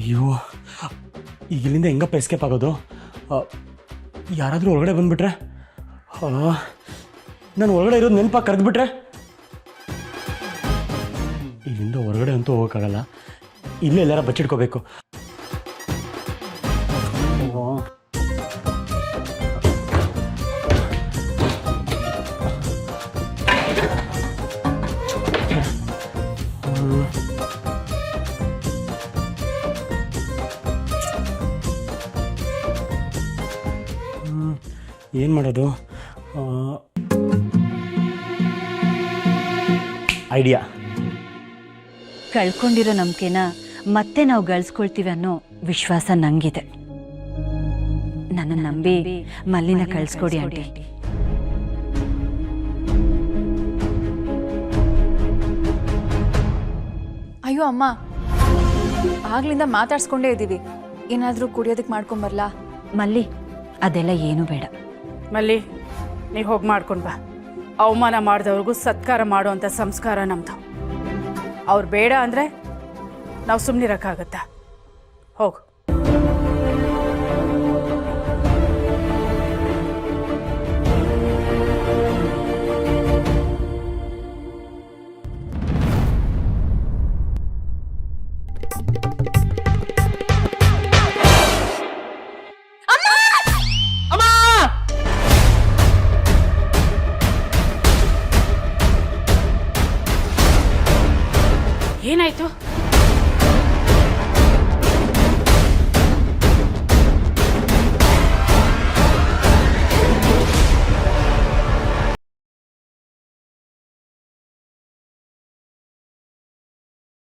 ಅಯ್ಯೋ, ಈಗ ಇಲ್ಲಿಂದ ಹೆಂಗಪ್ಪ ಎಸ್ಕೇಪ್ ಆಗೋದು? ಯಾರಾದರೂ ಒಳಗಡೆ ಬಂದುಬಿಟ್ರೆ, ನಾನು ಒಳಗಡೆ ಇರೋದು ನೆನಪಾಗಿ ಕರೆದ್ಬಿಟ್ರೆ, ಇಲ್ಲಿಂದ ಹೊರಗಡೆ ಅಂತೂ ಹೋಗೋಕ್ಕಾಗಲ್ಲ. ಇಲ್ಲೇ ಎಲ್ಲಾರ ಬಚ್ಚಿಟ್ಕೋಬೇಕು. ಏನು ಮಾಡೋದು? ಐಡಿಯಾ. ಕಳ್ಕೊಂಡಿರೋ ನಂಬಿಕೆನ ಮತ್ತೆ ನಾವು ಗಳಿಸ್ಕೊಳ್ತೀವಿ ಅನ್ನೋ ವಿಶ್ವಾಸ ನಂಗಿದೆ. ನನ್ನ ನಂಬಿ ಮಲ್ಲಿನ ಕಳಿಸ್ಕೊಡಿ ಆಂಟಿ. ಅಯ್ಯೋ ಅಮ್ಮ, ಆಗ್ಲಿಂದ ಮಾತಾಡ್ಸ್ಕೊಂಡೇ ಇದ್ದೀವಿ. ಏನಾದರೂ ಕುಡಿಯೋದಕ್ಕೆ ಮಾಡ್ಕೊಂಬರ್ಲಾ? ಮಲ್ಲಿ, ಅದೆಲ್ಲ ಏನೂ ಬೇಡ. ಮಲ್ಲಿ, ನೀವು ಹೋಗಿ ಮಾಡ್ಕೊಂಡು ಬಾ. ಅವಮಾನ ಮಾಡಿದವ್ರಿಗೂ ಸತ್ಕಾರ ಮಾಡುವಂಥ ಸಂಸ್ಕಾರ ನಮ್ಮದು. ಅವ್ರು ಬೇಡ ಅಂದರೆ ನಾವು ಸುಮ್ಮನಿರೋಕ್ಕಾಗತ್ತಾ? ಹೋಗು. ಏನಾಯ್ತು?